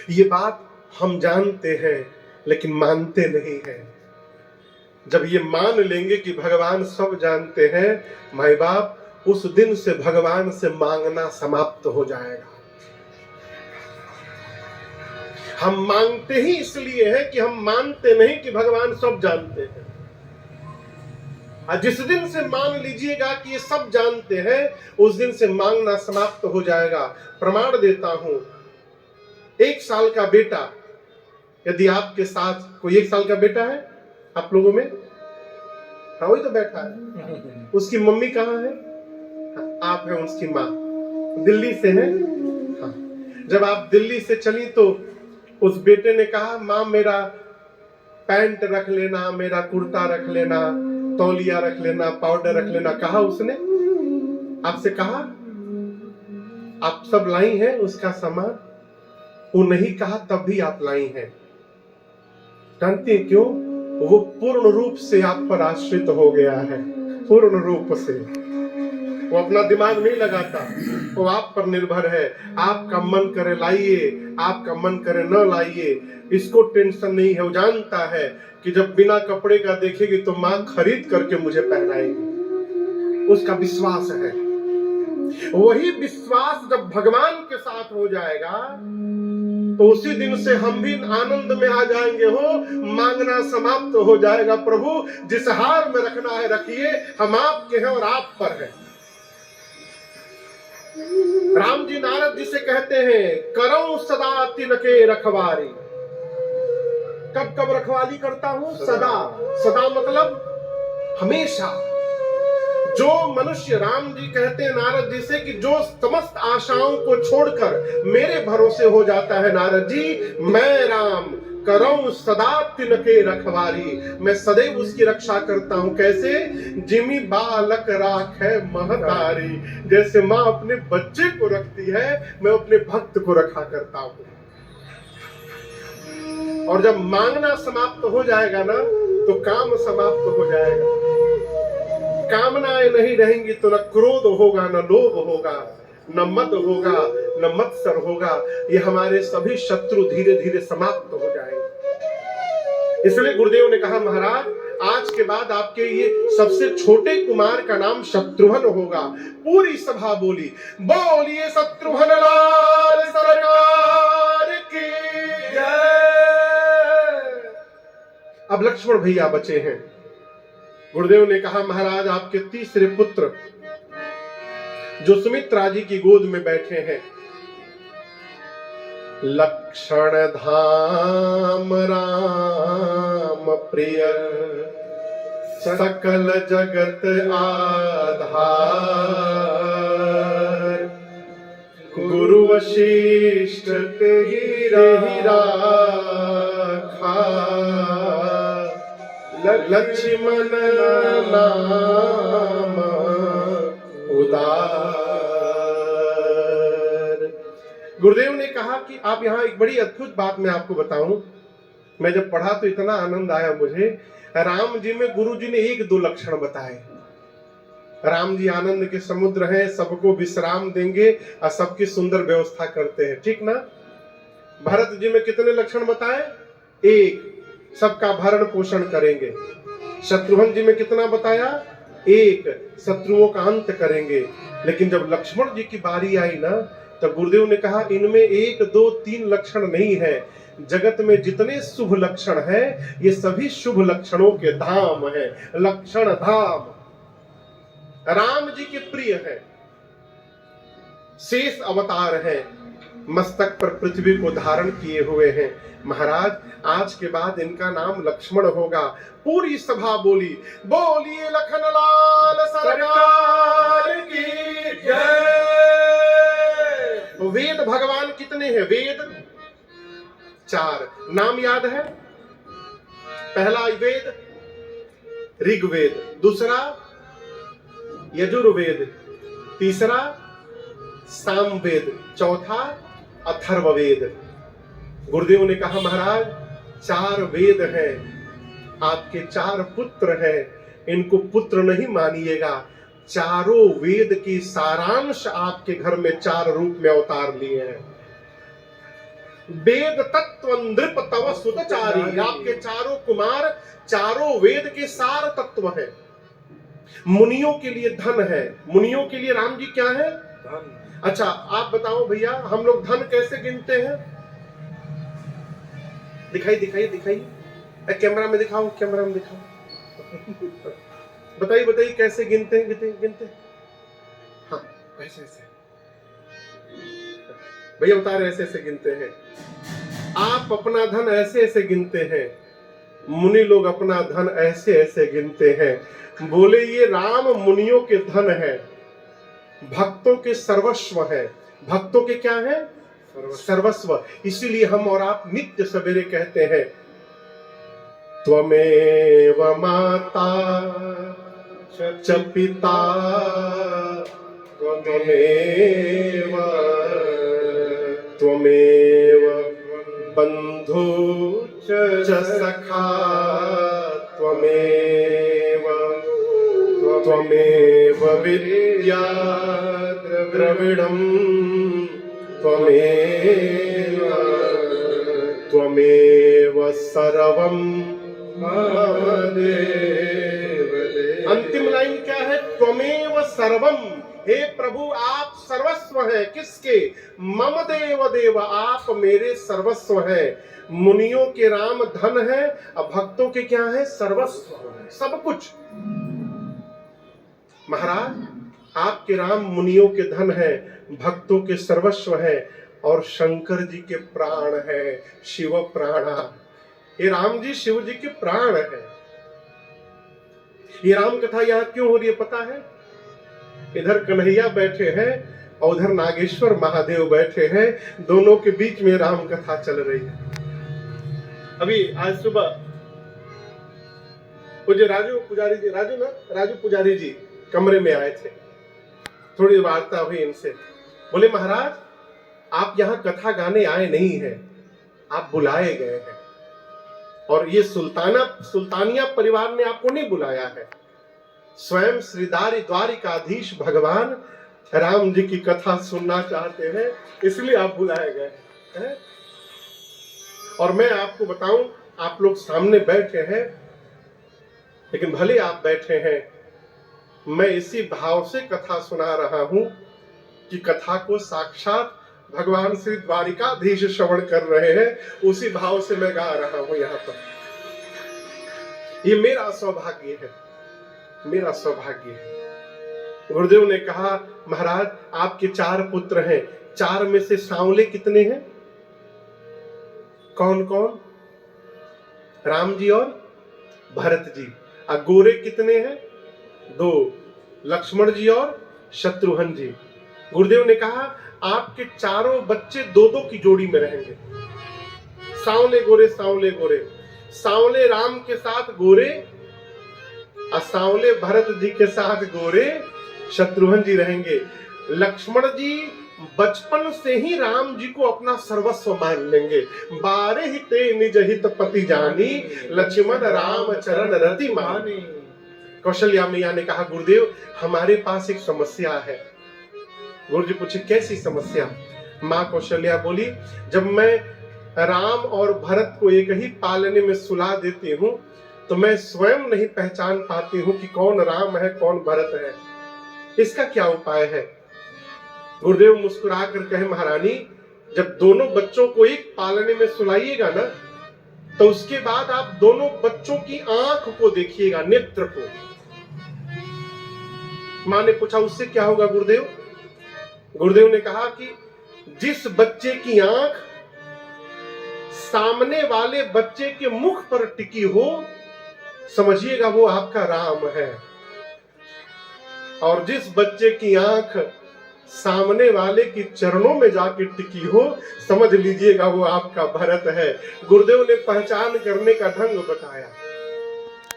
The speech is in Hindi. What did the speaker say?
ये बात हम जानते हैं लेकिन मानते नहीं हैं। जब ये मान लेंगे कि भगवान सब जानते हैं, माई बाप, उस दिन से भगवान से मांगना समाप्त हो जाएगा। हम मांगते ही इसलिए है कि हम मानते नहीं कि भगवान सब जानते हैं। जिस दिन से मान लीजिएगा कि ये सब जानते हैं, उस दिन से मांगना समाप्त हो जाएगा। प्रमाण देता हूं, 1 साल का बेटा, यदि आपके साथ कोई 1 साल का बेटा है आप लोगों में, हाँ वही तो बैठा है, उसकी मम्मी कहाँ है? आप हैं उसकी माँ, दिल्ली से है। हाँ, जब आप दिल्ली से चली तो उस बेटे ने कहा, माँ मेरा पैंट रख लेना, मेरा कुर्ता रख लेना, तौलिया रख लेना, पाउडर रख लेना। कहा उसने? आपसे कहा? आप सब लाई हैं उसका सामान? वो नहीं कहा तब भी आप लाई हैं। जानते हैं क्यों? वो पूर्ण रूप से आप पर आश्रित हो गया है, पूर्ण रूप से। वो अपना दिमाग नहीं लगाता, वो आप पर निर्भर है। आपका मन करे लाइए, आपका मन करे न लाइए, इसको टेंशन नहीं है। वो जानता है कि जब बिना कपड़े का देखेगी तो मां खरीद करके मुझे पहनाएगी। उसका विश्वास है। वही विश्वास जब भगवान के साथ हो जाएगा तो उसी दिन से हम भी आनंद में आ जाएंगे। हो मांगना समाप्त हो जाएगा। प्रभु जिस हार में रखना है रखिए, हम आपके हैं और आप पर हैं। राम जी नारद जी से कहते हैं, करो सदा तिनके रखवारी। कब कब रखवाली करता हूं? सदा। सदा मतलब हमेशा। जो मनुष्य, राम जी कहते हैं नारद जी से कि जो समस्त आशाओं को छोड़कर मेरे भरोसे हो जाता है, नारद जी, मैं राम करऊं सदा तिनके रखवारी। मैं सदैव उसकी रक्षा करता हूं। कैसे? जिमी बालक राखे महतारी। जैसे माँ अपने बच्चे को रखती है, मैं अपने भक्त को रखा करता हूं। और जब मांगना समाप्त हो जाएगा ना, तो काम समाप्त हो जाएगा। कामनाएं नहीं रहेंगी तो न क्रोध होगा, न लोभ होगा, न मद होगा, न मत्सर होगा। ये हमारे सभी शत्रु धीरे धीरे समाप्त हो जाएंगे। इसलिए गुरुदेव ने कहा, महाराज आज के बाद आपके ये सबसे छोटे कुमार का नाम शत्रुघ्न होगा। पूरी सभा बोली, बोलिए शत्रुघ्न लाल सरकार की जय। अब लक्ष्मण भैया बचे हैं। गुरुदेव ने कहा, महाराज आपके तीसरे पुत्र जो सुमित्रा जी की गोद में बैठे हैं, लक्षण धाम राम प्रिय, सकल जगत आधार, गुरु वशिष्ठ तेहि राखा, लक्ष्मण नाम उदार। गुरुदेव ने कहा कि आप यहाँ एक बड़ी अद्भुत बात मैं आपको बताऊं। मैं जब पढ़ा तो इतना आनंद आया मुझे। राम जी में गुरु जी ने 1-2 लक्षण बताए। राम जी आनंद के समुद्र हैं, सबको विश्राम देंगे और सबकी सुंदर व्यवस्था करते हैं, ठीक ना? भरत जी में कितने लक्षण बताए? 1, सबका भरण पोषण करेंगे। शत्रुघ्न जी में कितना बताया? 1, शत्रुओं का अंत करेंगे। लेकिन जब लक्ष्मण जी की बारी आई ना, तब गुरुदेव ने कहा, इनमें 1, 2, 3 लक्षण नहीं है। जगत में जितने शुभ लक्षण है, ये सभी शुभ लक्षणों के धाम है, लक्षण धाम। राम जी के प्रिय है, शेष अवतार है, मस्तक पर पृथ्वी को धारण किए हुए हैं। महाराज आज के बाद इनका नाम लक्ष्मण होगा। पूरी सभा बोली, बोलिए लखन लाल सरकार की जय। वेद भगवान कितने हैं? वेद 4। नाम याद है? पहला वेद ऋग्वेद, दूसरा यजुर्वेद, तीसरा सामवेद, चौथा अथर्ववेद। गुरुदेव ने कहा, महाराज 4 वेद हैं, आपके 4 पुत्र हैं, इनको पुत्र नहीं मानिएगा। चारों वेद की सारांश आपके घर में 4 रूप में अवतार लिए हैं। वेद तत्व नृप तव सुतचारी, आपके चारों कुमार चारों वेद के सार तत्व है। मुनियों के लिए धन है, मुनियों के लिए राम जी क्या है? धन। अच्छा आप बताओ भैया, हम लोग धन कैसे गिनते हैं? दिखाई दिखाई दिखाई, कैमरा में दिखाओ, कैमरा में दिखाओ। बताइए बताइए कैसे गिनते हैं? गिनते हाँ ऐसे ऐसे भैया बता रहे, ऐसे ऐसे गिनते हैं। आप अपना धन ऐसे ऐसे गिनते हैं, मुनि लोग अपना धन ऐसे ऐसे गिनते हैं। बोले ये राम मुनियों के धन है, भक्तों के सर्वस्व है। भक्तों के क्या है? सर्वस्व। इसीलिए हम और आप नित्य सवेरे कहते हैं त्वमेव माता च पिता त्वमेव बंधु च सखा त्वमेव विद्या द्रविणम् त्वमेव सर्वं मम देव। अंतिम लाइन क्या है? त्वमेव सर्वम। हे प्रभु आप सर्वस्व है। किसके? मम देव देव, आप मेरे सर्वस्व है। मुनियों के राम धन है, अब भक्तों के क्या है? सर्वस्व, सब कुछ। महाराज आपके राम मुनियों के धन है, भक्तों के सर्वस्व है, और शंकर जी के प्राण है, शिव प्राणा। ये राम जी शिव जी के प्राण है। ये राम कथा यहाँ क्यों हो रही है पता है? इधर कन्हैया बैठे हैं और उधर नागेश्वर महादेव बैठे हैं, दोनों के बीच में राम कथा चल रही है। अभी आज सुबह पूज्य राजू पुजारी जी कमरे में आए थे, थोड़ी वार्ता हुई इनसे। बोले महाराज आप यहाँ कथा गाने आए नहीं हैं, आप बुलाए गए हैं, और ये सुल्तानिया परिवार ने आपको नहीं बुलाया है। स्वयं श्री द्वारिकाधीश भगवान राम जी की कथा सुनना चाहते हैं, इसलिए आप बुलाए गए हैं। और मैं आपको बताऊं, आप लोग सामने बैठे हैं, लेकिन भले आप बैठे हैं, मैं इसी भाव से कथा सुना रहा हूं कि कथा को साक्षात भगवान श्री द्वारिकाधीश श्रवण कर रहे हैं, उसी भाव से मैं गा रहा हूं यहाँ पर। ये मेरा सौभाग्य है, मेरा सौभाग्य है। गुरुदेव ने कहा महाराज आपके 4 पुत्र हैं, 4 में से सांवले कितने हैं? कौन कौन? राम जी और भरत जी। और गोरे कितने हैं? 2, लक्ष्मण जी और शत्रुघ्न जी। गुरुदेव ने कहा आपके चारों बच्चे 2-2 की जोड़ी में रहेंगे, सांवले गोरे सांवले गोरे। सांवले राम के साथ गोरे, और सांवले भरत जी के साथ गोरे शत्रुघ्न जी रहेंगे। लक्ष्मण जी बचपन से ही राम जी को अपना सर्वस्व मान लेंगे। 12 हिते निज हित पति जानी, लक्ष्मण राम चरण रति मानी। कौशल्या मैया ने कहा गुरुदेव हमारे पास एक समस्या है। गुरु जी पूछे कैसी समस्या? माँ कौशल्या बोली जब मैं राम और भरत को एक ही पालने में सुला देती हूँ तो मैं स्वयं नहीं पहचान पाती हूँ कि कौन राम है कौन भरत है, इसका क्या उपाय है? गुरुदेव मुस्कुराकर कहे महारानी जब दोनों बच्चों को एक पालने में सुलाइएगा ना तो उसके बाद आप दोनों बच्चों की आंख को देखिएगा, नेत्र को। मां ने पूछा उससे क्या होगा गुरुदेव? गुरुदेव ने कहा कि जिस बच्चे की आंख सामने वाले बच्चे के मुख पर टिकी हो समझिएगा वो आपका राम है, और जिस बच्चे की आंख सामने वाले की चरणों में जाके टिकी हो समझ लीजिएगा वो आपका भरत है। गुरुदेव ने पहचान करने का ढंग बताया।